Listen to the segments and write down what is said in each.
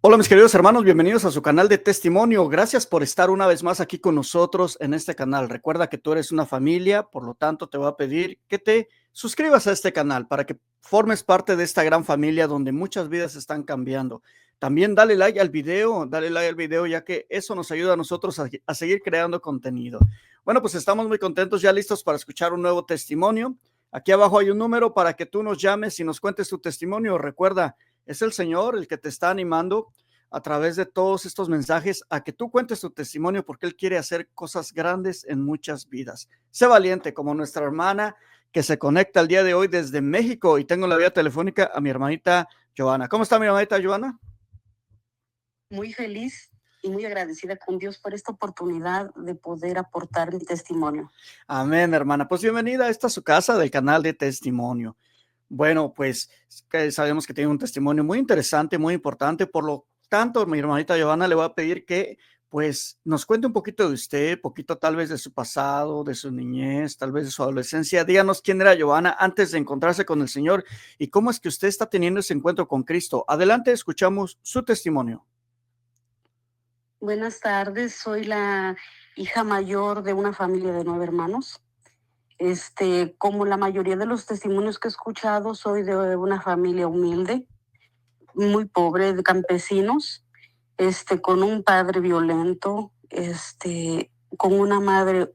Hola mis queridos hermanos, bienvenidos a su canal de testimonio. Gracias por estar una vez más aquí con nosotros en este canal. Recuerda que tú eres una familia, por lo tanto te voy a pedir que te suscribas a este canal para que formes parte de esta gran familia donde muchas vidas están cambiando. También dale like al video ya que eso nos ayuda a nosotros a seguir creando contenido. Bueno, pues estamos muy contentos, ya listos para escuchar un nuevo testimonio. Aquí abajo hay un número para que tú nos llames y nos cuentes tu testimonio. Recuerda, es el Señor el que te está animando a través de todos estos mensajes a que tú cuentes tu testimonio porque Él quiere hacer cosas grandes en muchas vidas. Sé valiente como nuestra hermana que se conecta el día de hoy desde México y tengo la vía telefónica a mi hermanita Joana. ¿Cómo está mi hermanita Joana? Muy feliz y muy agradecida con Dios por esta oportunidad de poder aportar mi testimonio. Amén, hermana. Pues bienvenida a esta su casa del canal de testimonio. Bueno, pues sabemos que tiene un testimonio muy interesante, muy importante. Por lo tanto, mi hermanita Giovanna le voy a pedir que pues nos cuente un poquito de usted, poquito tal vez de su pasado, de su niñez, tal vez de su adolescencia. Díganos quién era Giovanna antes de encontrarse con el Señor y cómo es que usted está teniendo ese encuentro con Cristo. Adelante, escuchamos su testimonio. Buenas tardes, soy la hija mayor de una familia de 9 hermanos. Como la mayoría de los testimonios que he escuchado, soy de una familia humilde, muy pobre, de campesinos, con un padre violento, con una madre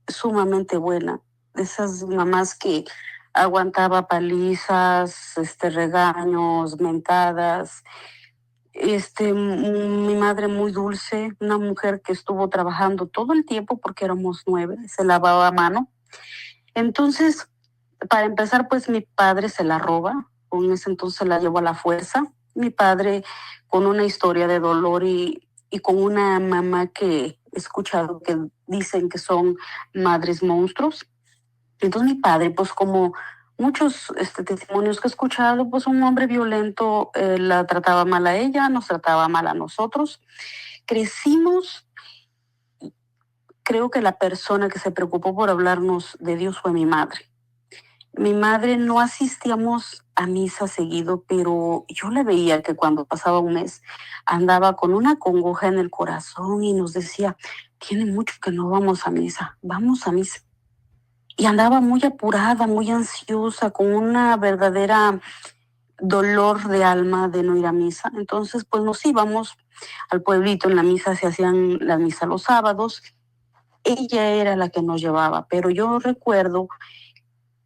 sumamente buena, de esas mamás que aguantaba palizas, regaños, mentadas. Mi madre muy dulce, una mujer que estuvo trabajando todo el tiempo porque éramos 9, se lavaba a mano. Entonces, para empezar, pues mi padre se la roba, en ese entonces se la llevó a la fuerza. Mi padre con una historia de dolor y con una mamá que he escuchado que dicen que son madres monstruos. Entonces mi padre, pues como muchos testimonios que he escuchado, pues un hombre violento, la trataba mal a ella, nos trataba mal a nosotros. Crecimos, creo que la persona que se preocupó por hablarnos de Dios fue mi madre. Mi madre no asistíamos a misa seguido, pero yo le veía que cuando pasaba un mes andaba con una congoja en el corazón y nos decía, tiene mucho que no vamos a misa, vamos a misa. Y andaba muy apurada, muy ansiosa, con una verdadera dolor de alma de no ir a misa. Entonces, pues nos íbamos al pueblito, en la misa se hacían la misa los sábados. Ella era la que nos llevaba, pero yo recuerdo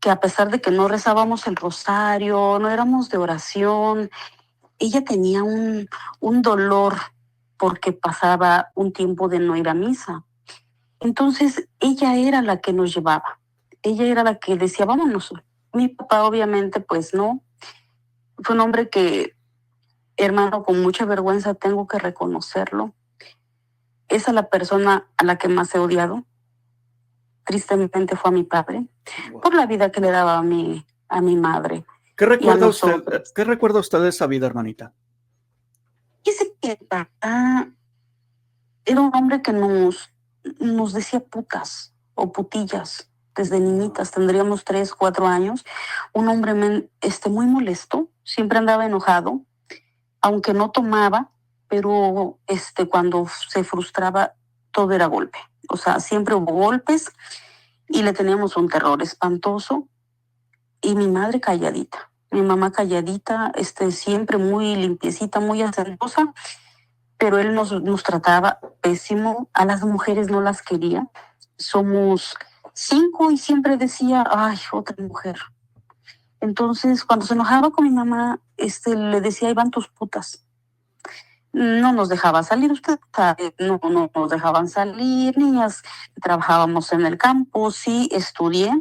que a pesar de que no rezábamos el rosario, no éramos de oración, ella tenía un dolor porque pasaba un tiempo de no ir a misa. Entonces, ella era la que nos llevaba. Ella era la que decía, vámonos. Mi papá, obviamente, pues no. Fue un hombre que, hermano, con mucha vergüenza tengo que reconocerlo. Esa es la persona a la que más he odiado. Tristemente fue a mi padre, por la vida que le daba a mi madre ¿Qué y a recuerda usted? nosotros. ¿Qué recuerda usted de esa vida, hermanita? Dice que papá era un hombre que nos decía putas o putillas desde niñitas, tendríamos 3, 4 años. Un hombre muy molesto, siempre andaba enojado, aunque no tomaba, pero cuando se frustraba todo era golpe. O sea, siempre hubo golpes y le teníamos un terror espantoso. Y mi madre calladita, mi mamá calladita, siempre muy limpiecita, muy hacendosa, pero él nos trataba pésimo, a las mujeres no las quería. Somos 5 y siempre decía, ay, otra mujer. Entonces, cuando se enojaba con mi mamá, le decía, ahí van tus putas. No nos dejaba salir, usted sabe, no nos dejaban salir, niñas, trabajábamos en el campo, sí, estudié,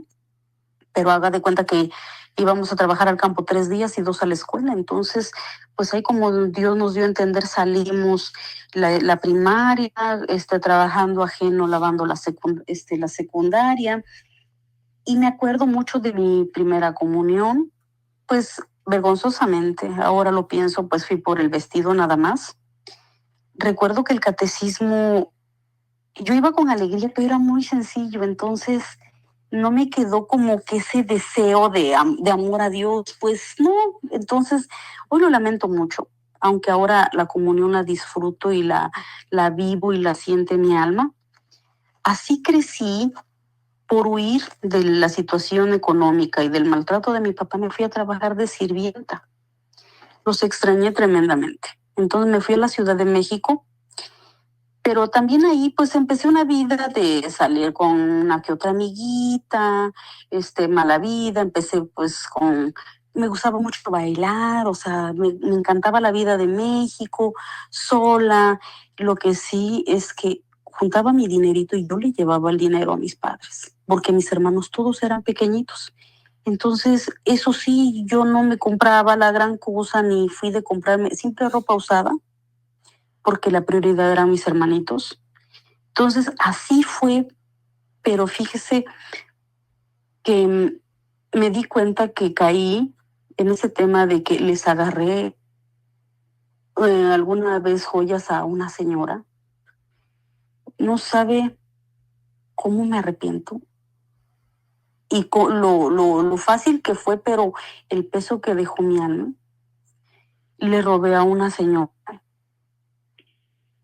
pero haga de cuenta que íbamos a trabajar al campo 3 días y 2 a la escuela. Entonces, pues ahí como Dios nos dio a entender, salimos la primaria, trabajando ajeno, lavando la secundaria. Y me acuerdo mucho de mi primera comunión, pues vergonzosamente, ahora lo pienso, pues fui por el vestido nada más. Recuerdo que el catecismo, yo iba con alegría, pero era muy sencillo, entonces no me quedó como que ese deseo de amor a Dios, pues no. Entonces, hoy lo lamento mucho. aunque ahora la comunión la disfruto y la vivo y la siente mi alma. Así crecí. Por huir de la situación económica y del maltrato de mi papá, me fui a trabajar de sirvienta. Los extrañé tremendamente. Entonces me fui a la Ciudad de México, pero también ahí pues empecé una vida de salir con una que otra amiguita, mala vida, empecé pues me gustaba mucho bailar, o sea, me encantaba la vida de México, sola. Lo que sí es que juntaba mi dinerito y yo le llevaba el dinero a mis padres, porque mis hermanos todos eran pequeñitos. Entonces, eso sí, yo no me compraba la gran cosa, ni fui de comprarme simple ropa usada, porque la prioridad eran mis hermanitos. Entonces, así fue, pero fíjese que me di cuenta que caí en ese tema de que les agarré alguna vez joyas a una señora. No sabe cómo me arrepiento y lo fácil que fue, pero el peso que dejó mi alma. Le robé a una señora.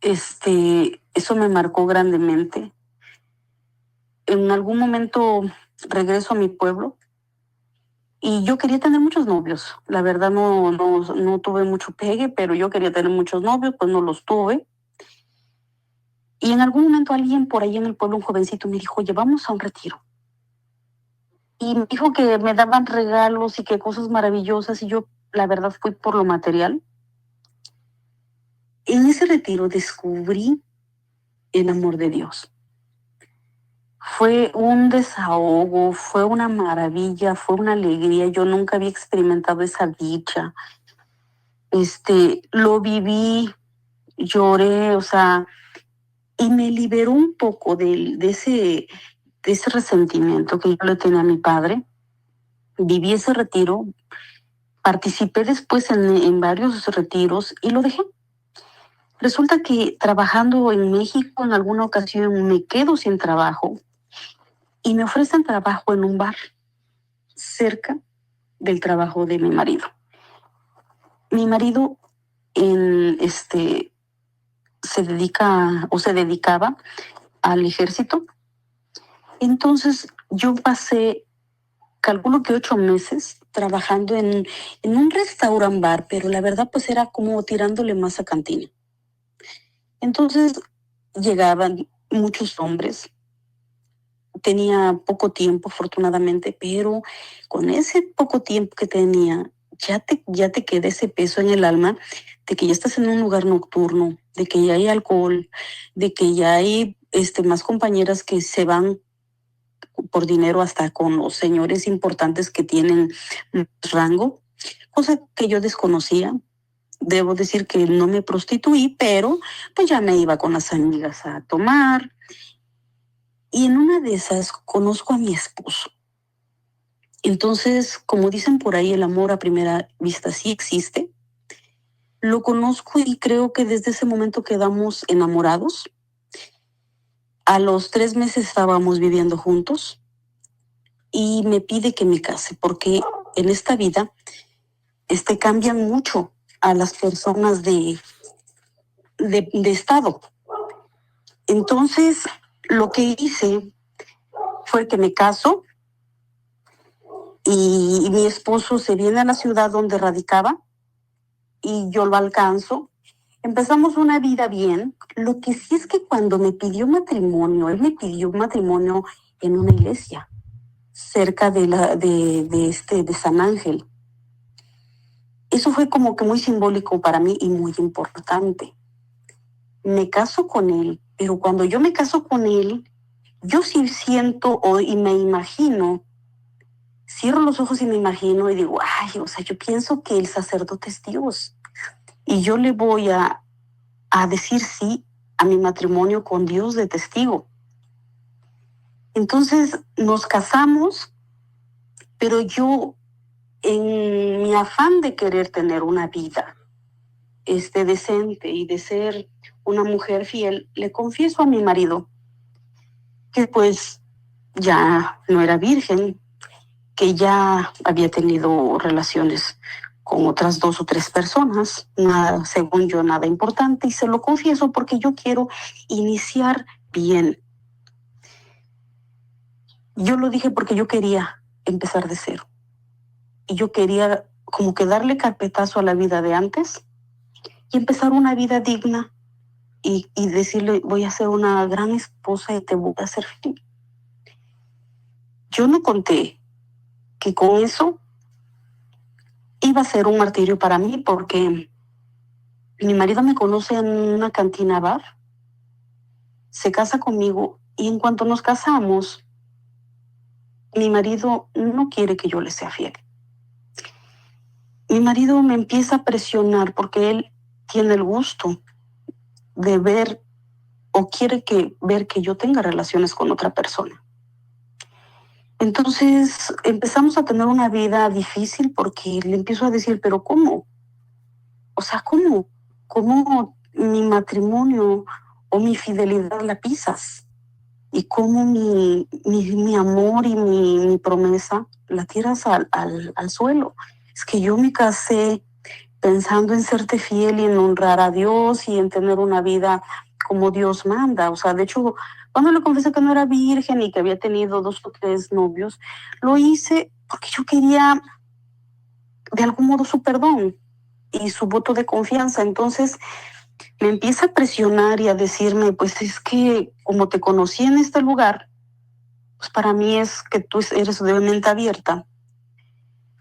Eso me marcó grandemente. En algún momento regreso a mi pueblo y yo quería tener muchos novios. La verdad no tuve mucho pegue, pero yo quería tener muchos novios, pues no los tuve. Y en algún momento alguien por ahí en el pueblo, un jovencito, me dijo, oye, vamos a un retiro. Y me dijo que me daban regalos y que cosas maravillosas, y yo, la verdad, fui por lo material. En ese retiro descubrí el amor de Dios. Fue un desahogo, fue una maravilla, fue una alegría. Yo nunca había experimentado esa dicha. Lo viví, lloré, o sea, y me liberó un poco de ese resentimiento que yo le tenía a mi padre. Viví ese retiro, participé después en varios retiros y lo dejé. Resulta que trabajando en México en alguna ocasión me quedo sin trabajo y me ofrecen trabajo en un bar cerca del trabajo de mi marido. Mi marido se dedica o se dedicaba al ejército. Entonces yo pasé, calculo que 8 meses trabajando en un restaurant bar, pero la verdad pues era como tirándole más a cantina. Entonces llegaban muchos hombres. Tenía poco tiempo, afortunadamente, pero con ese poco tiempo que tenía, ya te queda ese peso en el alma de que ya estás en un lugar nocturno, de que ya hay alcohol, de que ya hay más compañeras que se van por dinero hasta con los señores importantes que tienen rango, cosa que yo desconocía. Debo decir que no me prostituí, pero pues ya me iba con las amigas a tomar. Y en una de esas conozco a mi esposo. Entonces, como dicen por ahí, el amor a primera vista sí existe. Lo conozco y creo que desde ese momento quedamos enamorados. A los 3 meses estábamos viviendo juntos y me pide que me case porque en esta vida cambian mucho a las personas de estado. Entonces, lo que hice fue que me caso y mi esposo se viene a la ciudad donde radicaba y yo lo alcanzo. Empezamos una vida bien. Lo que sí es que cuando me pidió matrimonio, él me pidió matrimonio en una iglesia cerca de San Ángel. Eso fue como que muy simbólico para mí y muy importante. Me caso con él, pero cuando yo me caso con él, yo sí siento y me imagino, cierro los ojos y me imagino y digo, ay, o sea, yo pienso que el sacerdote es Dios y yo le voy a decir sí a mi matrimonio con Dios de testigo. Entonces nos casamos, pero yo en mi afán de querer tener una vida decente y de ser una mujer fiel, le confieso a mi marido que pues ya no era virgen, que ya había tenido relaciones con otras 2 o 3 personas, nada, según yo, nada importante, y se lo confieso porque yo quiero iniciar bien. Yo lo dije porque yo quería empezar de cero. Y yo quería como que darle carpetazo a la vida de antes y empezar una vida digna y decirle, voy a ser una gran esposa y te voy a hacer feliz. Yo no conté que con eso iba a ser un martirio para mí porque mi marido me conoce en una cantina bar, se casa conmigo y en cuanto nos casamos, mi marido no quiere que yo le sea fiel. Mi marido me empieza a presionar porque él tiene el gusto de ver o quiere ver que yo tenga relaciones con otra persona. Entonces empezamos a tener una vida difícil porque le empiezo a decir, pero ¿cómo? O sea, ¿cómo? ¿Cómo mi matrimonio o mi fidelidad la pisas? ¿Y cómo mi amor y mi promesa la tiras al suelo? Es que yo me casé pensando en serte fiel y en honrar a Dios y en tener una vida como Dios manda. O sea, de hecho, cuando le confesé que no era virgen y que había tenido 2 o 3 novios, lo hice porque yo quería de algún modo su perdón y su voto de confianza. Entonces me empieza a presionar y a decirme, pues es que como te conocí en este lugar, pues para mí es que tú eres de mente abierta.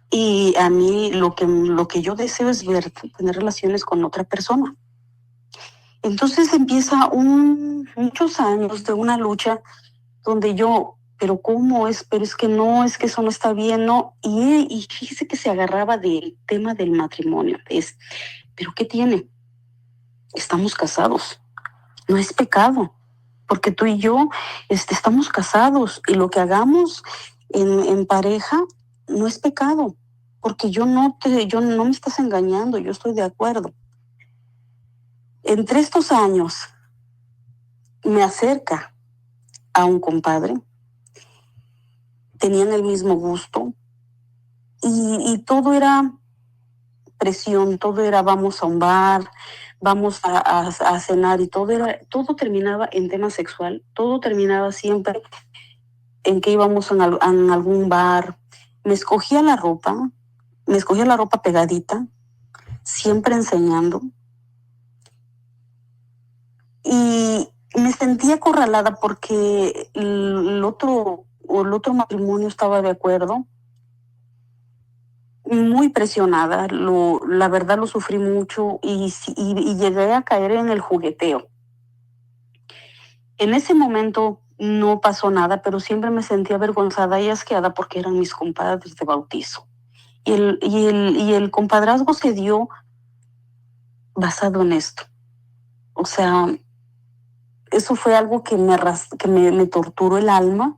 Y a mí lo que yo deseo es verte, tener relaciones con otra persona. Entonces empieza muchos años de una lucha donde yo, pero ¿cómo es? Pero es que no, es que eso no está bien, ¿no? Y fíjese que se agarraba del tema del matrimonio. ¿Pero qué tiene? Estamos casados. No es pecado, porque tú y yo estamos casados y lo que hagamos en pareja no es pecado, porque yo no me estás engañando, yo estoy de acuerdo. Entre estos años me acerca a un compadre, tenían el mismo gusto y todo era presión, todo era vamos a un bar, vamos a cenar y todo terminaba en tema sexual, todo terminaba siempre en que íbamos en algún bar. Me escogía la ropa pegadita, siempre enseñando y me sentía acorralada porque el otro matrimonio estaba de acuerdo, muy presionada, la verdad lo sufrí mucho y llegué a caer en el jugueteo. En ese momento no pasó nada, pero siempre me sentía avergonzada y asqueada porque eran mis compadres de bautizo. Y el compadrazgo se dio basado en esto. O sea, eso fue algo que me torturó el alma.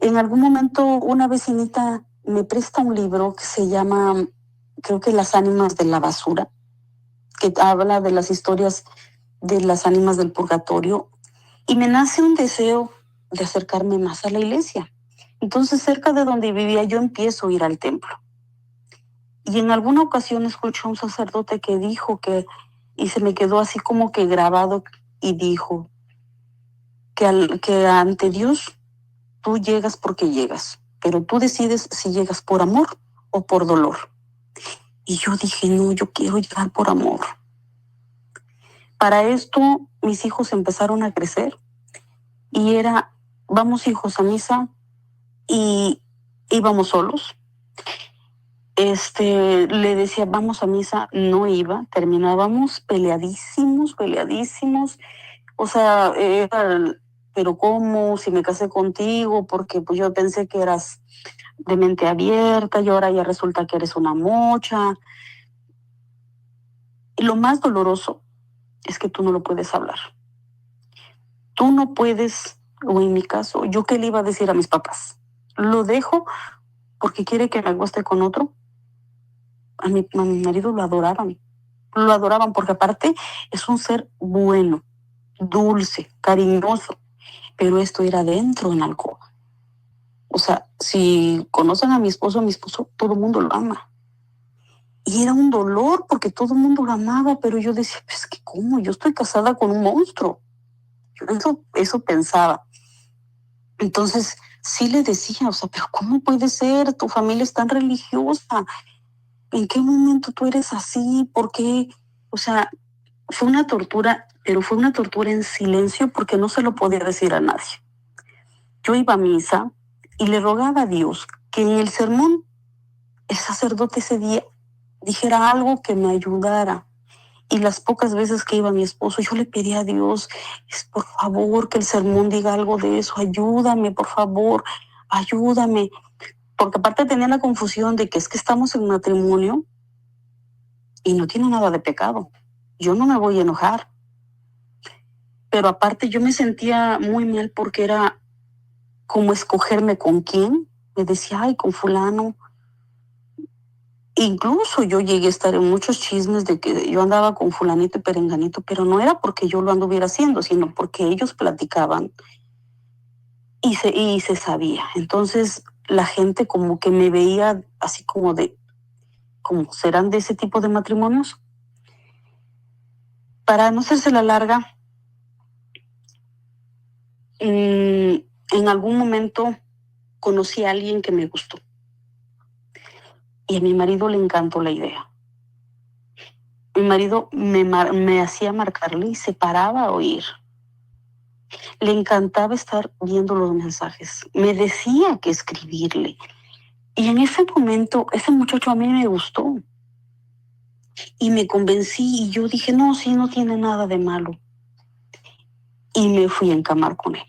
En algún momento una vecinita me presta un libro que se llama, creo que Las ánimas de la basura, que habla de las historias de las ánimas del purgatorio, y me nace un deseo de acercarme más a la iglesia. Entonces, cerca de donde vivía, yo empiezo a ir al templo. Y en alguna ocasión escuché a un sacerdote que dijo y se me quedó así como que grabado, y dijo que ante Dios tú llegas porque llegas, pero tú decides si llegas por amor o por dolor. Y yo dije, no, yo quiero llegar por amor. Para esto, mis hijos empezaron a crecer y vamos hijos a misa y íbamos solos. Le decía, vamos a misa, no iba, terminábamos peleadísimos. O sea, pero ¿cómo? Si me casé contigo, porque pues yo pensé que eras de mente abierta y ahora ya resulta que eres una mocha. Y lo más doloroso es que tú no lo puedes hablar. Tú no puedes, o en mi caso, ¿yo qué le iba a decir a mis papás? ¿Lo dejo porque quiere que me acueste con otro? A mi marido lo adoraban porque aparte es un ser bueno, dulce, cariñoso, pero esto era dentro en alcoba. O sea, si conocen a mi esposo, todo el mundo lo ama. Y era un dolor porque todo el mundo lo amaba, pero yo decía, pues que cómo, yo estoy casada con un monstruo. Eso pensaba. Entonces sí le decía, o sea, pero ¿cómo puede ser? Tu familia es tan religiosa. ¿En qué momento tú eres así? ¿Por qué? O sea, fue una tortura, pero fue una tortura en silencio porque no se lo podía decir a nadie. Yo iba a misa y le rogaba a Dios que en el sermón el sacerdote ese día dijera algo que me ayudara. Y las pocas veces que iba mi esposo, yo le pedía a Dios, por favor, que el sermón diga algo de eso, ayúdame, por favor, ayúdame. Porque aparte tenía la confusión de que es que estamos en matrimonio y no tiene nada de pecado. Yo no me voy a enojar. Pero aparte yo me sentía muy mal porque era como escogerme con quién. Me decía, ay, con fulano. Incluso yo llegué a estar en muchos chismes de que yo andaba con fulanito y perenganito, pero no era porque yo lo anduviera haciendo, sino porque ellos platicaban y se sabía. Entonces la gente como que me veía así como de, como serán de ese tipo de matrimonios. Para no hacerse la larga, en algún momento conocí a alguien que me gustó y a mi marido le encantó la idea. Mi marido me hacía marcarle y se paraba a oír. Le encantaba estar viendo los mensajes. Me decía que escribirle. Y en ese momento, ese muchacho a mí me gustó. Y me convencí y yo dije, no, sí, no tiene nada de malo. Y me fui a encamar con él.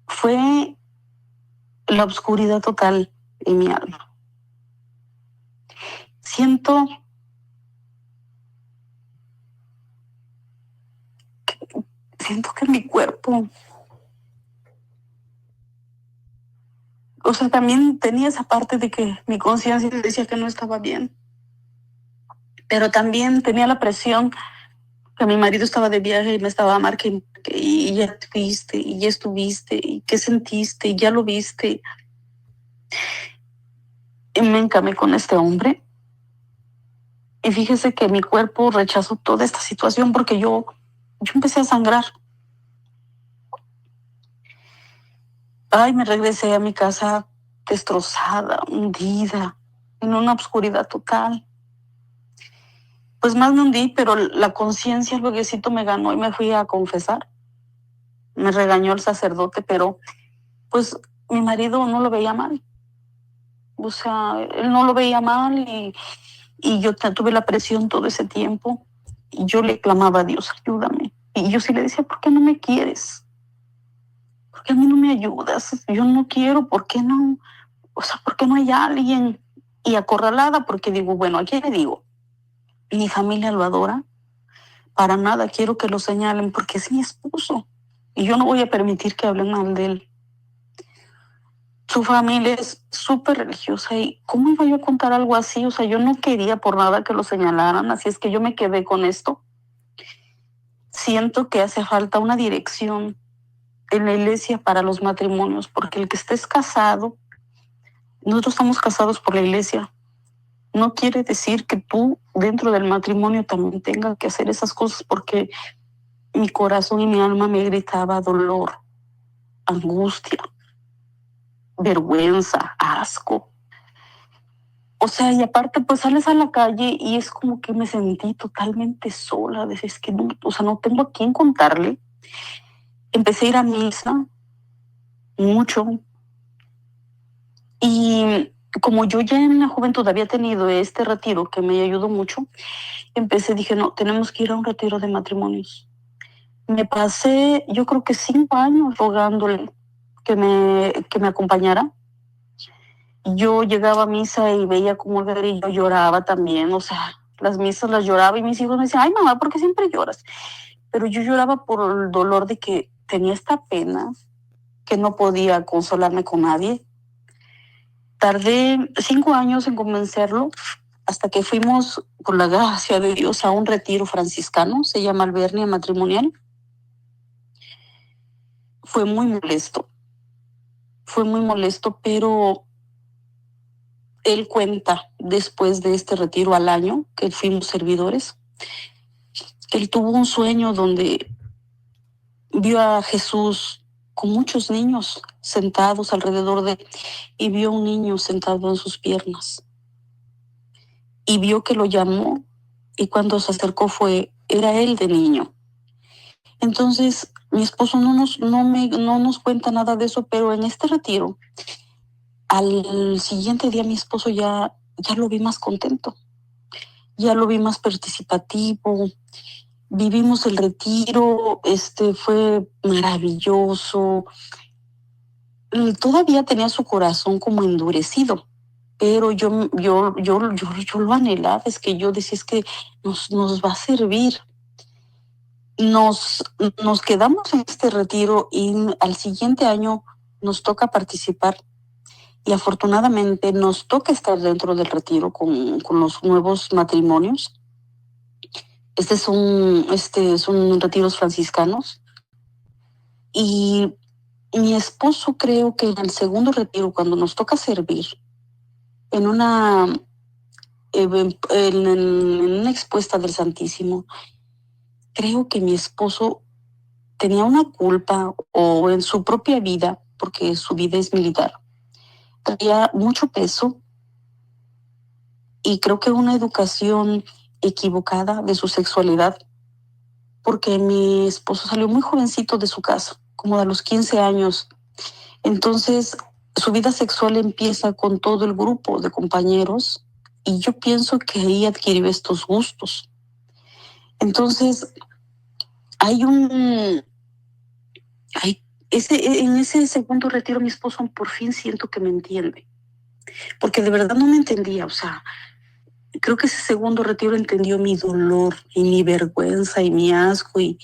Fue la oscuridad total en mi alma. Siento, siento que mi cuerpo, o sea, también tenía esa parte de que mi conciencia decía que no estaba bien. Pero también tenía la presión que mi marido estaba de viaje y me estaba marcando y ya tuviste y ya estuviste y qué sentiste y ya lo viste. Y me encamé con este hombre y fíjese que mi cuerpo rechazó toda esta situación porque yo empecé a sangrar. Ay, me regresé a mi casa destrozada, hundida, en una oscuridad total. Pues más me hundí, pero la conciencia luego me ganó y me fui a confesar. Me regañó el sacerdote, pero pues mi marido no lo veía mal. O sea, él no lo veía mal y yo tuve la presión todo ese tiempo. Y yo le clamaba a Dios, ayúdame. Y yo sí le decía, ¿por qué no me quieres? ¿Por qué a mí no me ayudas? Yo no quiero, ¿por qué no? O sea, ¿por qué no hay alguien? Y acorralada porque digo, bueno, ¿a quién le digo? Mi familia lo adora. Para nada quiero que lo señalen porque es mi esposo. Y yo no voy a permitir que hablen mal de él. Su familia es súper religiosa y ¿cómo iba yo a contar algo así? O sea, yo no quería por nada que lo señalaran, así es que yo me quedé con esto. Siento que hace falta una dirección en la iglesia para los matrimonios, porque el que estés casado, nosotros estamos casados por la iglesia, no quiere decir que tú dentro del matrimonio también tengas que hacer esas cosas, porque mi corazón y mi alma me gritaba dolor, angustia, vergüenza, asco. O sea, y aparte, pues sales a la calle y es como que me sentí totalmente sola. Es que no, o sea, no tengo a quién contarle. Empecé a ir a misa mucho. Y como yo ya en la juventud había tenido este retiro que me ayudó mucho, dije, no, tenemos que ir a un retiro de matrimonios. Me pasé, yo creo que 5 años rogándole que me acompañara. Yo llegaba a misa y veía como y yo lloraba también, o sea, las misas las lloraba y mis hijos me decían, ay mamá, ¿por qué siempre lloras? Pero yo lloraba por el dolor de que tenía esta pena, que no podía consolarme con nadie. Tardé 5 años en convencerlo hasta que fuimos, por la gracia de Dios, a un retiro franciscano, se llama Albernia Matrimonial. Fue muy molesto, pero Él cuenta, después de este retiro al año, que fuimos servidores, él tuvo un sueño donde vio a Jesús con muchos niños sentados alrededor de él y vio a un niño sentado en sus piernas y vio que lo llamó y cuando se acercó era él de niño. Entonces mi esposo no nos cuenta nada de eso, pero en este retiro, al siguiente día mi esposo ya lo vi más contento, ya lo vi más participativo. Vivimos el retiro, fue maravilloso. Todavía tenía su corazón como endurecido, pero yo lo anhelaba, es que yo decía, es que nos va a servir. Nos, nos quedamos en este retiro y al siguiente año nos toca participar y afortunadamente nos toca estar dentro del retiro con los nuevos matrimonios. Son retiros franciscanos y mi esposo creo que en el segundo retiro, cuando nos toca servir, en en una expuesta del Santísimo, creo que mi esposo tenía una culpa o en su propia vida, porque su vida es militar, traía mucho peso y creo que una educación equivocada de su sexualidad, porque mi esposo salió muy jovencito de su casa, como a los 15 años. Entonces, su vida sexual empieza con todo el grupo de compañeros y yo pienso que ahí adquirió estos gustos. Entonces, hay un... Hay, en ese segundo retiro mi esposo por fin siento que me entiende, porque de verdad no me entendía, o sea, creo que ese segundo retiro entendió mi dolor y mi vergüenza y mi asco y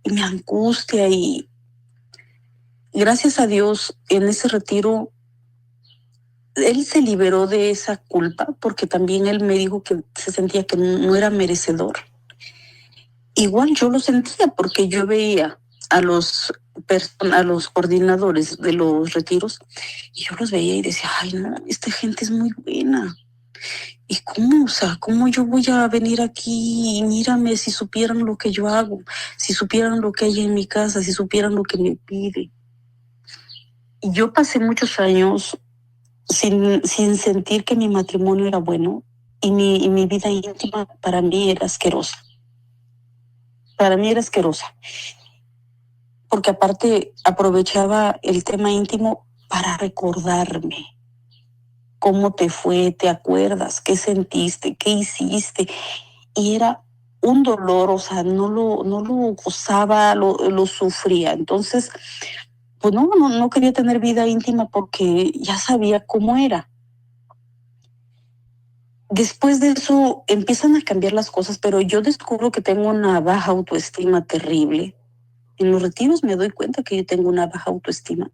mi angustia y gracias a Dios en ese retiro él se liberó de esa culpa porque también él me dijo que se sentía que no era merecedor. Igual yo lo sentía porque yo veía a los coordinadores de los retiros y yo los veía y decía, ay no, esta gente es muy buena. ¿Y cómo, o sea, cómo yo voy a venir aquí y mírame si supieran lo que yo hago, si supieran lo que hay en mi casa, si supieran lo que me pide? Y yo pasé muchos años sin sentir que mi matrimonio era bueno y mi vida íntima para mí era asquerosa. Para mí era asquerosa. Porque aparte aprovechaba el tema íntimo para recordarme cómo te fue, te acuerdas, qué sentiste, qué hiciste. Y era un dolor, o sea, no lo gozaba, lo sufría. Entonces, pues no quería tener vida íntima porque ya sabía cómo era. Después de eso empiezan a cambiar las cosas, pero yo descubro que tengo una baja autoestima terrible. En los retiros me doy cuenta que yo tengo una baja autoestima.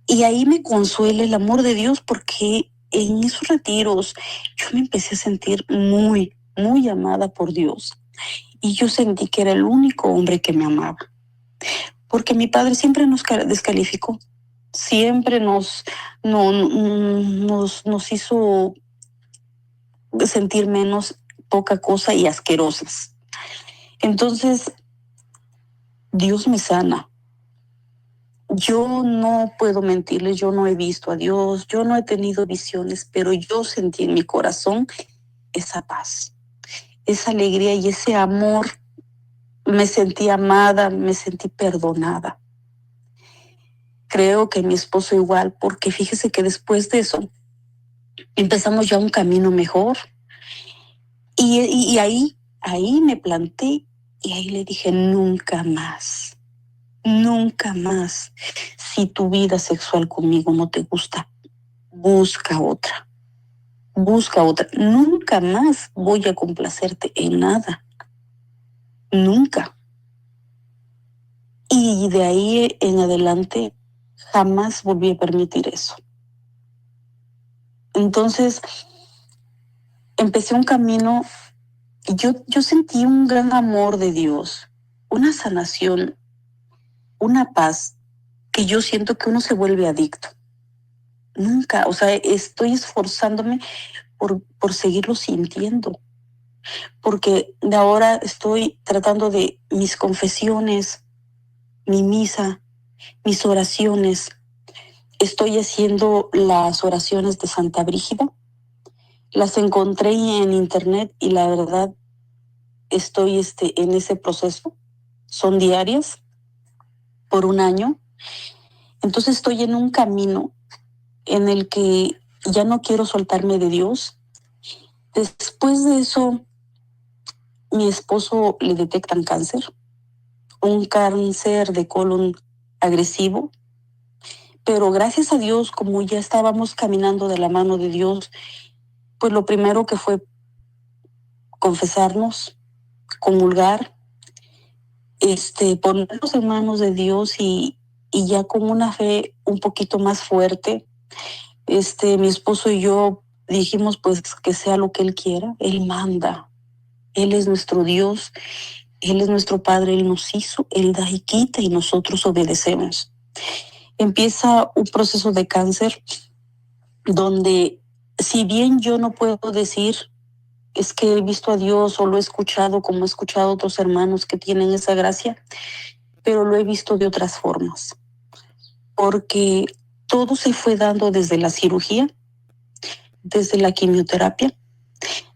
Y ahí me consuela el amor de Dios porque en esos retiros yo me empecé a sentir muy, muy amada por Dios. Y yo sentí que era el único hombre que me amaba. Porque mi padre siempre nos descalificó. Siempre nos hizo sentir menos, poca cosa y asquerosas. Entonces, Dios me sana. Yo no puedo mentirles, yo no he visto a Dios, yo no he tenido visiones, pero yo sentí en mi corazón esa paz, esa alegría y ese amor. Me sentí amada, me sentí perdonada. Creo que mi esposo igual, porque fíjese que después de eso empezamos ya un camino mejor. Y ahí me planté y ahí le dije, nunca más, nunca más. Si tu vida sexual conmigo no te gusta, busca otra, busca otra. Nunca más voy a complacerte en nada, nunca. Y de ahí en adelante jamás volví a permitir eso. Entonces empecé un camino y yo sentí un gran amor de Dios, una sanación, una paz que yo siento que uno se vuelve adicto. nunca, o sea, estoy esforzándome por seguirlo sintiendo, porque de ahora estoy tratando de mis confesiones, mi misa, mis oraciones. Estoy haciendo las oraciones de Santa Brígida. Las encontré en internet y la verdad estoy en ese proceso. Son diarias por un año. Entonces estoy en un camino en el que ya no quiero soltarme de Dios. Después de eso, mi esposo le detectan cáncer, un cáncer de colon agresivo, pero gracias a Dios, como ya estábamos caminando de la mano de Dios, pues lo primero que fue confesarnos, comulgar, ponernos en manos de Dios y ya con una fe un poquito más fuerte, mi esposo y yo dijimos pues que sea lo que Él quiera, Él manda, Él es nuestro Dios, Él es nuestro Padre, Él nos hizo, Él da y quita y nosotros obedecemos. Empieza un proceso de cáncer donde si bien yo no puedo decir es que he visto a Dios o lo he escuchado como he escuchado a otros hermanos que tienen esa gracia, pero lo he visto de otras formas, porque todo se fue dando desde la cirugía, desde la quimioterapia,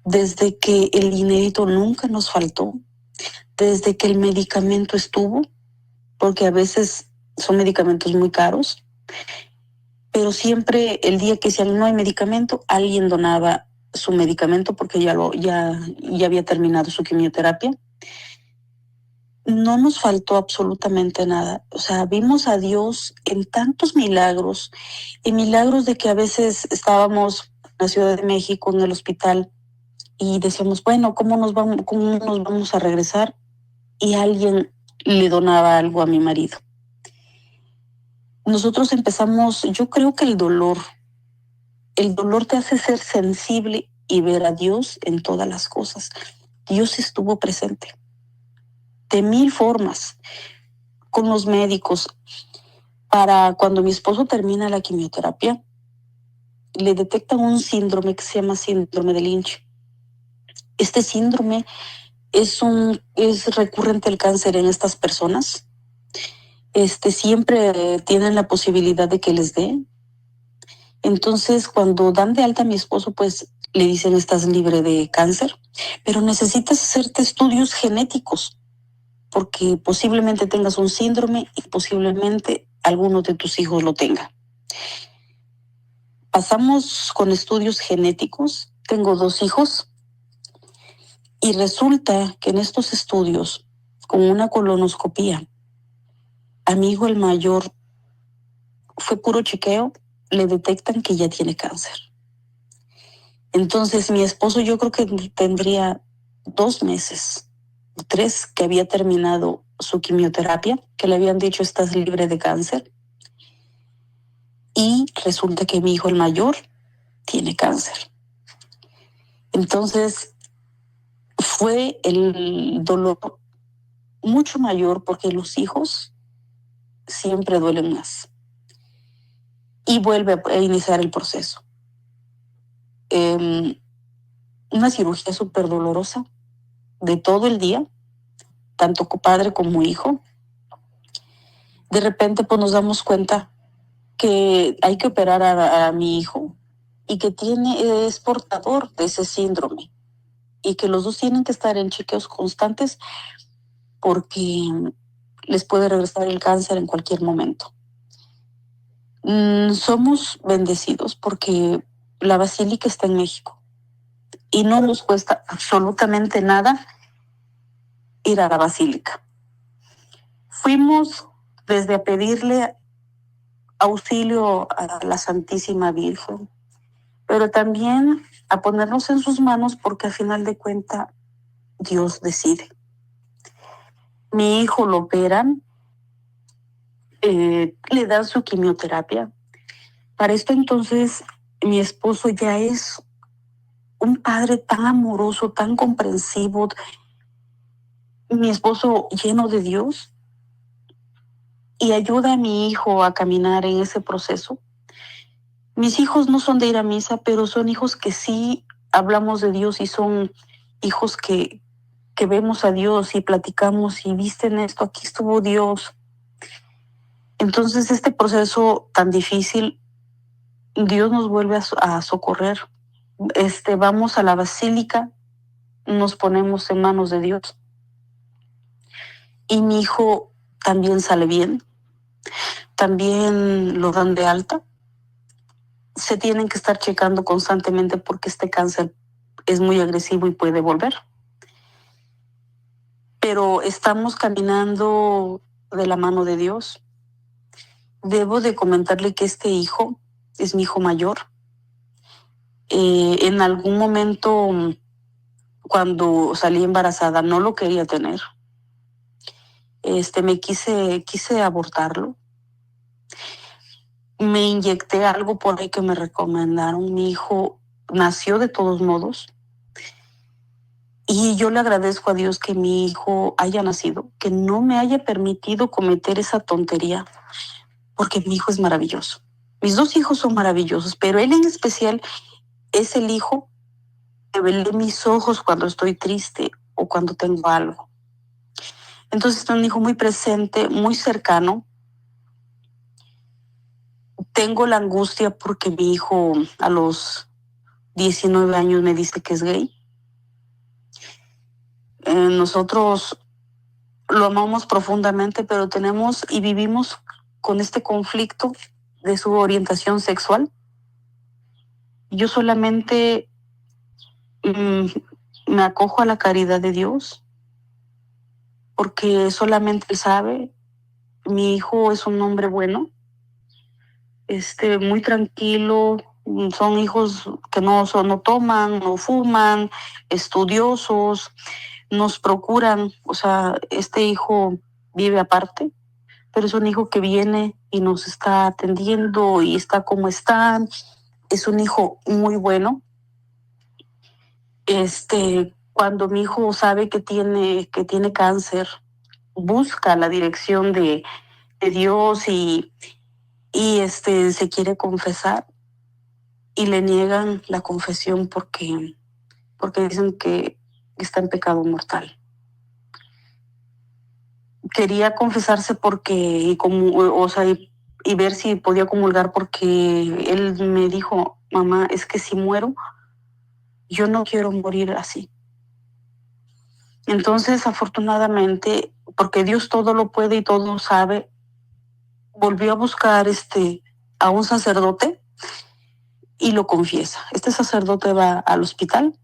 desde que el dinerito nunca nos faltó, desde que el medicamento estuvo, porque a veces son medicamentos muy caros, pero siempre el día que decían no hay medicamento, alguien donaba su medicamento porque ya había terminado su quimioterapia. No nos faltó absolutamente nada. O sea, vimos a Dios en tantos milagros, en milagros de que a veces estábamos en la Ciudad de México en el hospital y decíamos, bueno, cómo nos vamos a regresar? Y alguien le donaba algo a mi marido. Nosotros empezamos, yo creo que el dolor te hace ser sensible y ver a Dios en todas las cosas. Dios estuvo presente de mil formas con los médicos. Para cuando mi esposo termina la quimioterapia, le detectan un síndrome que se llama síndrome de Lynch. Este síndrome es recurrente el cáncer en estas personas. Siempre tienen la posibilidad de que les dé. Entonces, cuando dan de alta a mi esposo, pues le dicen estás libre de cáncer, pero necesitas hacerte estudios genéticos porque posiblemente tengas un síndrome y posiblemente alguno de tus hijos lo tenga. Pasamos con estudios genéticos, tengo 2 hijos y resulta que en estos estudios, con una colonoscopía, a mi hijo el mayor fue puro chequeo, le detectan que ya tiene cáncer. Entonces mi esposo yo creo que tendría 2 meses, 3 que había terminado su quimioterapia, que le habían dicho estás libre de cáncer. Y resulta que mi hijo el mayor tiene cáncer. Entonces fue el dolor mucho mayor porque los hijos siempre duelen más. Y vuelve a iniciar el proceso. Una cirugía súper dolorosa de todo el día, tanto padre como hijo. De repente pues nos damos cuenta que hay que operar a mi hijo y que es portador de ese síndrome y que los dos tienen que estar en chequeos constantes porque les puede regresar el cáncer en cualquier momento. Somos bendecidos porque la basílica está en México y no nos cuesta absolutamente nada ir a la basílica. Fuimos desde a pedirle auxilio a la Santísima Virgen, pero también a ponernos en sus manos porque al final de cuentas Dios decide. Mi hijo lo operan, le dan su quimioterapia. Para esto entonces mi esposo ya es un padre tan amoroso, tan comprensivo, mi esposo lleno de Dios y ayuda a mi hijo a caminar en ese proceso. Mis hijos no son de ir a misa, pero son hijos que sí hablamos de Dios y son hijos que vemos a Dios y platicamos y visten esto, aquí estuvo Dios. Entonces este proceso tan difícil, Dios nos vuelve a socorrer. Vamos a la basílica, nos ponemos en manos de Dios y mi hijo también sale bien, también lo dan de alta. Se tienen que estar checando constantemente porque este cáncer es muy agresivo y puede volver. Pero estamos caminando de la mano de Dios. Debo de comentarle que este hijo es mi hijo mayor. En algún momento, cuando salí embarazada, no lo quería tener. Me quise abortarlo. Me inyecté algo por ahí que me recomendaron. Mi hijo nació de todos modos. Y yo le agradezco a Dios que mi hijo haya nacido, que no me haya permitido cometer esa tontería, porque mi hijo es maravilloso. Mis dos hijos son maravillosos, pero él en especial es el hijo que vele mis ojos cuando estoy triste o cuando tengo algo. Entonces es un hijo muy presente, muy cercano. Tengo la angustia porque mi hijo a los 19 años me dice que es gay. Nosotros lo amamos profundamente, pero tenemos y vivimos con este conflicto de su orientación sexual. Yo solamente me acojo a la caridad de Dios, porque solamente Él sabe. Mi hijo es un hombre bueno, muy tranquilo. Son hijos que no toman, no fuman, estudiosos, nos procuran. O sea, este hijo vive aparte, pero es un hijo que viene y nos está atendiendo y está como están. Es un hijo muy bueno. Cuando mi hijo sabe que tiene cáncer, busca la dirección de Dios y se quiere confesar y le niegan la confesión porque dicen que está en pecado mortal. Quería confesarse y ver si podía comulgar, porque él me dijo: mamá, es que si muero, yo no quiero morir así. Entonces, afortunadamente, porque Dios todo lo puede y todo sabe, volvió a buscar a un sacerdote y lo confiesa. Este sacerdote va al hospital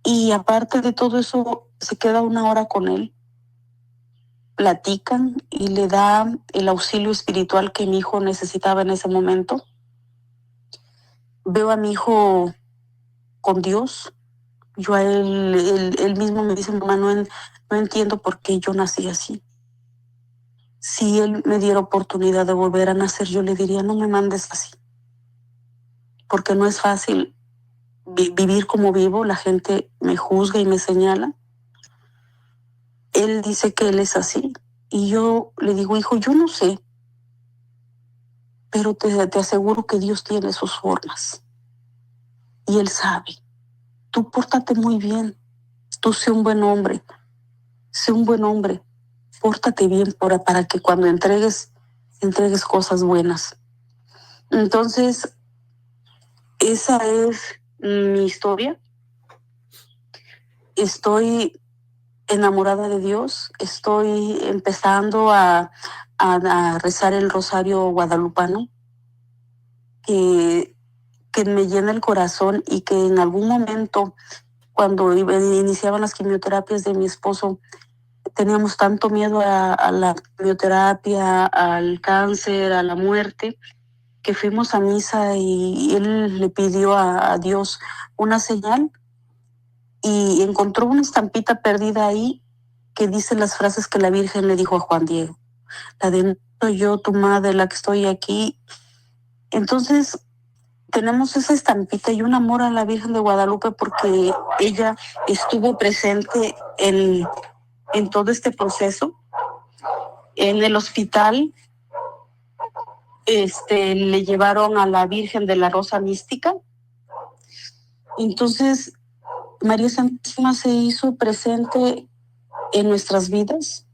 y, aparte de todo eso, se queda 1 hora con él, platican y le da el auxilio espiritual que mi hijo necesitaba en ese momento. Veo a mi hijo con Dios. Yo a él mismo me dice: mamá, no entiendo por qué yo nací así. Si él me diera oportunidad de volver a nacer, yo le diría: no me mandes así, porque no es fácil vivir como vivo. La gente me juzga y me señala. Él dice que él es así. Y yo le digo: hijo, yo no sé, pero te aseguro que Dios tiene sus formas. Y Él sabe. Tú pórtate muy bien. Tú sé un buen hombre. Sé un buen hombre. Pórtate bien para que cuando entregues cosas buenas. Entonces, esa es mi historia. Estoy enamorada de Dios. Estoy empezando a rezar el rosario guadalupano, que me llena el corazón, y que en algún momento, cuando iniciaban las quimioterapias de mi esposo, teníamos tanto miedo a la quimioterapia, al cáncer, a la muerte, que fuimos a misa y él le pidió a Dios una señal y encontró una estampita perdida ahí que dice las frases que la Virgen le dijo a Juan Diego: la de "no soy yo tu madre la que estoy aquí". Entonces, tenemos esa estampita y un amor a la Virgen de Guadalupe, porque ella estuvo presente en todo este proceso. En el hospital le llevaron a la Virgen de la Rosa Mística. Entonces, María Santísima se hizo presente en nuestras vidas.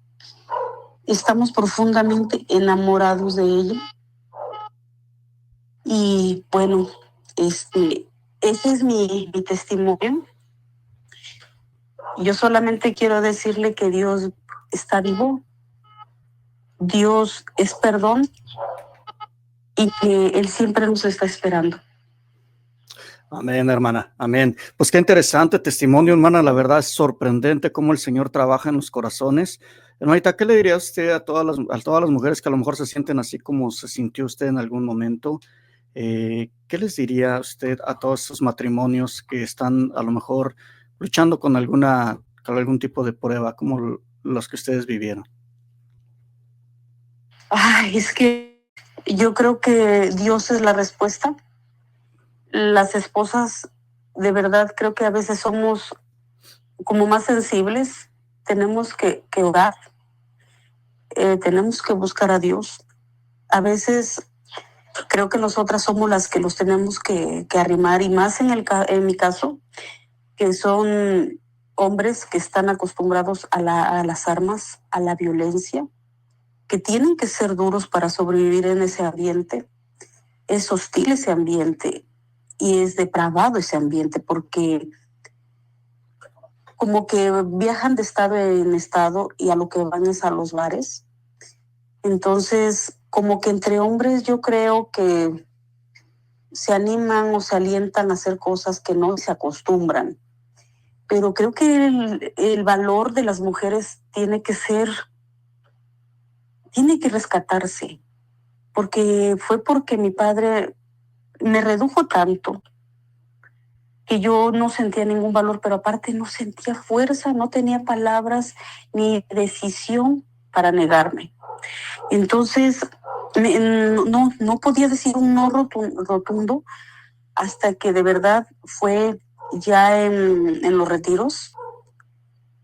Estamos profundamente enamorados de ella. Y bueno, ese es mi testimonio. Yo solamente quiero decirle que Dios está vivo, Dios es perdón y que Él siempre nos está esperando. Amén, hermana. Amén. Pues qué interesante testimonio, hermana. La verdad es sorprendente cómo el Señor trabaja en los corazones. Hermanita, ¿qué le diría usted a todas las mujeres que a lo mejor se sienten así como se sintió usted en algún momento? ¿Qué les diría usted a todos esos matrimonios que están a lo mejor luchando con algún tipo de prueba, como los que ustedes vivieron? Ay, es que yo creo que Dios es la respuesta. Las esposas, de verdad, creo que a veces somos como más sensibles. Tenemos que orar, tenemos que buscar a Dios. A veces creo que nosotras somos las que los tenemos que arrimar, y más en mi caso, que son hombres que están acostumbrados a las armas, a la violencia, que tienen que ser duros para sobrevivir en ese ambiente. Es hostil ese ambiente y es depravado ese ambiente, porque como que viajan de estado en estado y a lo que van es a los bares. Entonces, como que entre hombres yo creo que se animan o se alientan a hacer cosas que no se acostumbran. Pero creo que el valor de las mujeres tiene que rescatarse, porque fue porque mi padre me redujo tanto que yo no sentía ningún valor, pero aparte no sentía fuerza, no tenía palabras ni decisión para negarme. Entonces, no podía decir un no rotundo hasta que de verdad fue ya en los retiros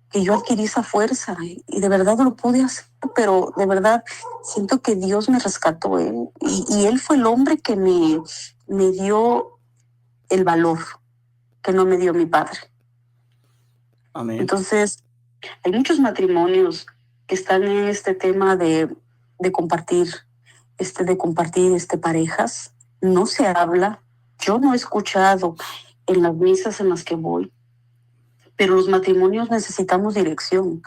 que yo adquirí esa fuerza y de verdad lo pude hacer, pero de verdad siento que Dios me rescató, y Él fue el hombre que me dio el valor que no me dio mi padre. Amén. Entonces, hay muchos matrimonios que están en este tema de compartir, parejas. No se habla. Yo no he escuchado en las misas en las que voy, pero los matrimonios necesitamos dirección.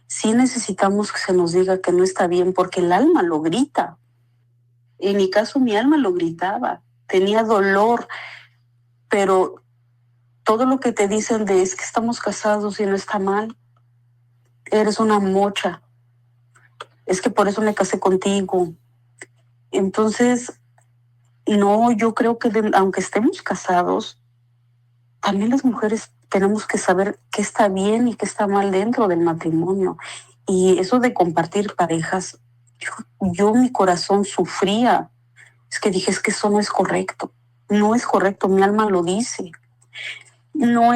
Sí necesitamos que se nos diga que no está bien, porque el alma lo grita. En mi caso, mi alma lo gritaba. Tenía dolor, pero todo lo que te dicen de es que estamos casados y no está mal, eres una mocha, es que por eso me casé contigo. Entonces, no, yo creo que aunque estemos casados, también las mujeres tenemos que saber qué está bien y qué está mal dentro del matrimonio. Y eso de compartir parejas, yo mi corazón sufría. Es que dije, es que eso no es correcto. No es correcto, mi alma lo dice. No,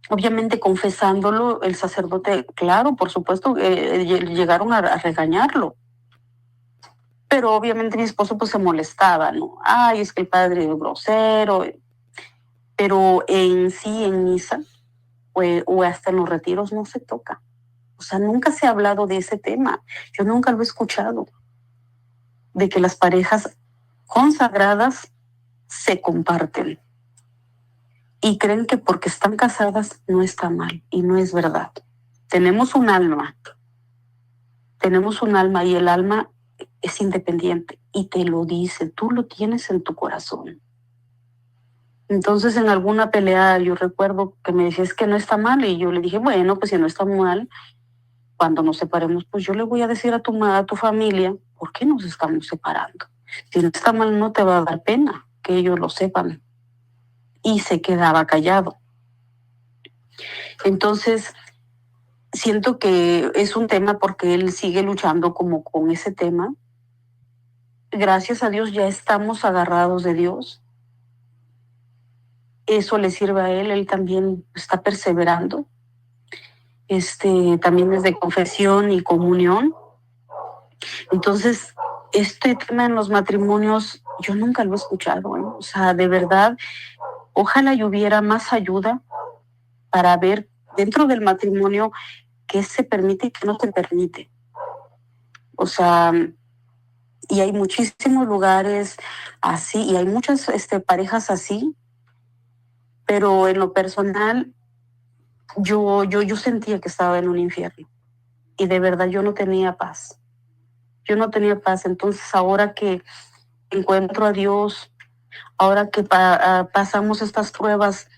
obviamente confesándolo, el sacerdote, claro, por supuesto, llegaron a regañarlo. Pero obviamente mi esposo pues se molestaba, ¿no? Ay, es que el padre es grosero. Pero en sí, en misa, o hasta en los retiros no se toca. O sea, nunca se ha hablado de ese tema. Yo nunca lo he escuchado, de que las parejas consagradas se comparten y creen que porque están casadas no está mal, y no es verdad. Tenemos un alma y el alma es independiente y te lo dice, tú lo tienes en tu corazón. Entonces, en alguna pelea yo recuerdo que me decía, es que no está mal, y yo le dije, bueno, pues si no está mal, cuando nos separemos, pues yo le voy a decir a tu familia por qué nos estamos separando. Si no está mal, no te va a dar pena que ellos lo sepan. Y se quedaba callado. Entonces, siento que es un tema porque él sigue luchando como con ese tema. Gracias a Dios ya estamos agarrados de Dios. Eso le sirve a él también está perseverando. También es de confesión y comunión. Entonces, este tema en los matrimonios yo nunca lo he escuchado, ¿eh? O sea, de verdad, ojalá y hubiera más ayuda para ver dentro del matrimonio qué se permite y qué no se permite. O sea, y hay muchísimos lugares así, y hay muchas parejas así, pero en lo personal yo sentía que estaba en un infierno y de verdad yo no tenía paz. Yo no tenía paz. Entonces ahora que encuentro a Dios, ahora que pasamos estas pruebas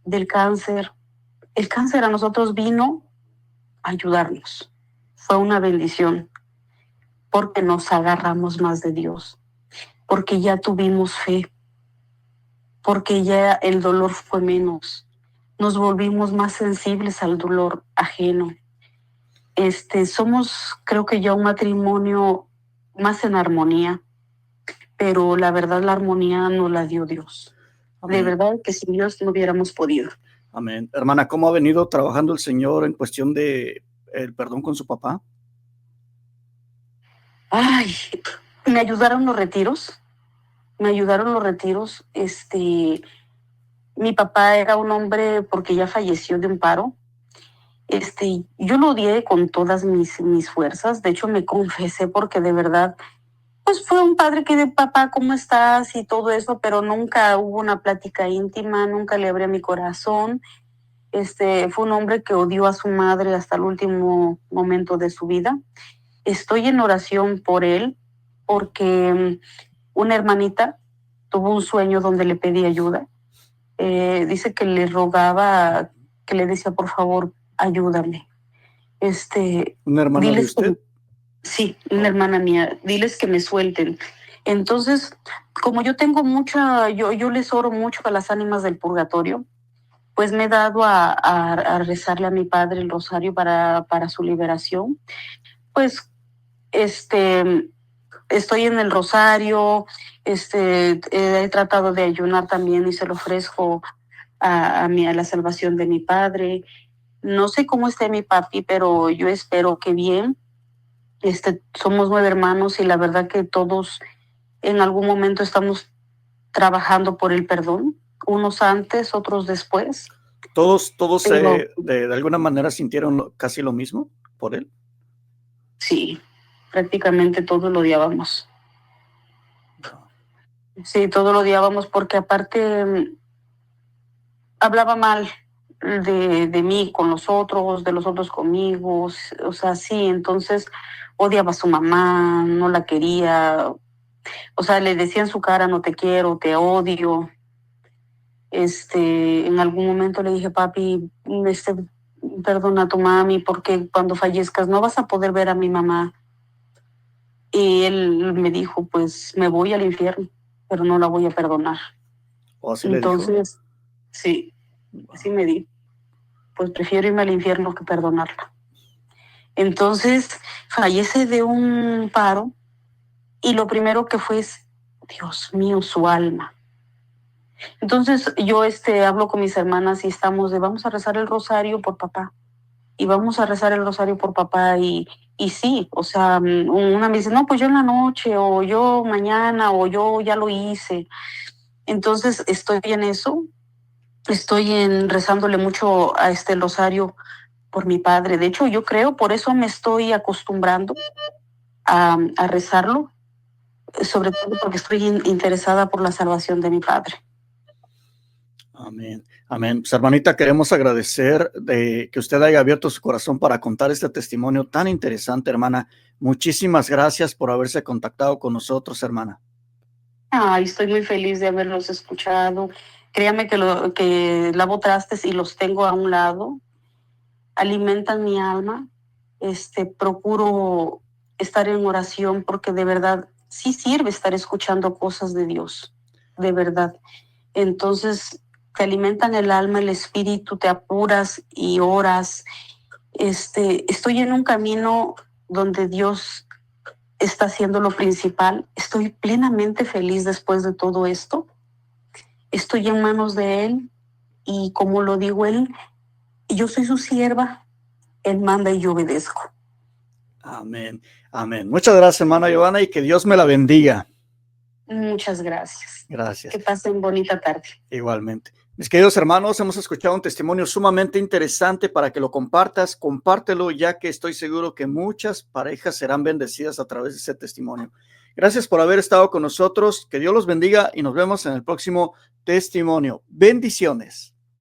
del cáncer, el cáncer a nosotros vino a ayudarnos. Fue una bendición porque nos agarramos más de Dios, porque ya tuvimos fe, porque ya el dolor fue menos. Nos volvimos más sensibles al dolor ajeno. Somos, creo que ya un matrimonio más en armonía, pero la verdad la armonía no la dio Dios. Amén. De verdad que sin Dios no hubiéramos podido. Amén. Hermana, ¿cómo ha venido trabajando el Señor en cuestión de el perdón con su papá? Ay, me ayudaron los retiros. Me ayudaron los retiros. Mi papá era un hombre porque ya falleció de un paro. Yo lo odié con todas mis fuerzas. De hecho, me confesé porque de verdad, pues fue un padre que de papá, ¿cómo estás? Y todo eso, pero nunca hubo una plática íntima, nunca le abrí mi corazón. Fue un hombre que odió a su madre hasta el último momento de su vida. Estoy en oración por él porque una hermanita tuvo un sueño donde le pedí ayuda. Dice que le rogaba, que le decía, por favor, ayúdame. ¿Una hermana de usted? Sí, una hermana mía. Diles que me suelten. Entonces, como yo tengo yo les oro mucho a las ánimas del purgatorio, pues me he dado a rezarle a mi padre el rosario para su liberación. Pues, estoy en el rosario, he tratado de ayunar también y se lo ofrezco a la salvación de mi padre. No sé cómo esté mi papi, pero yo espero que bien. Somos 9 hermanos y la verdad que todos en algún momento estamos trabajando por el perdón, unos antes, otros después. ¿Todos Pero, de alguna manera sintieron casi lo mismo por él? sí, prácticamente todos lo odiábamos. Sí, todos lo odiábamos porque aparte hablaba mal de mí con los otros, de los otros conmigo, o sea, sí, entonces odiaba a su mamá, no la quería, o sea, le decía en su cara, no te quiero, te odio. En algún momento le dije, papi, perdona a tu mami porque cuando fallezcas no vas a poder ver a mi mamá. Y él me dijo, pues me voy al infierno, pero no la voy a perdonar. ¿O así le dijo? Entonces, sí, así me dijo, pues prefiero irme al infierno que perdonarla. Entonces, fallece de un paro y lo primero que fue es, Dios mío, su alma. Entonces yo hablo con mis hermanas y vamos a rezar el rosario por papá. Y vamos a rezar el rosario por papá y sí, o sea, una me dice, no, pues yo en la noche, o yo mañana, o yo ya lo hice. Entonces estoy en eso, rezándole mucho a este rosario por mi padre. De hecho, yo creo, por eso me estoy acostumbrando a rezarlo, sobre todo porque estoy interesada por la salvación de mi padre. Amén, amén. Pues, hermanita, queremos agradecer de que usted haya abierto su corazón para contar este testimonio tan interesante, hermana. Muchísimas gracias por haberse contactado con nosotros, hermana. Ay, estoy muy feliz de haberlos escuchado. Créame que lavo trastes y los tengo a un lado. Alimentan mi alma. Procuro estar en oración porque de verdad sí sirve estar escuchando cosas de Dios, de verdad. Entonces, te alimentan el alma, el espíritu, te apuras y oras. Estoy en un camino donde Dios está haciendo lo principal. Estoy plenamente feliz después de todo esto. Estoy en manos de Él y como lo digo Él, yo soy su sierva, Él manda y yo obedezco. Amén, amén. Muchas gracias, hermana Giovanna, y que Dios me la bendiga. Muchas gracias. Gracias. Que pasen bonita tarde. Igualmente. Mis queridos hermanos, hemos escuchado un testimonio sumamente interesante para que lo compartas. Compártelo, ya que estoy seguro que muchas parejas serán bendecidas a través de ese testimonio. Gracias por haber estado con nosotros. Que Dios los bendiga y nos vemos en el próximo testimonio. Bendiciones.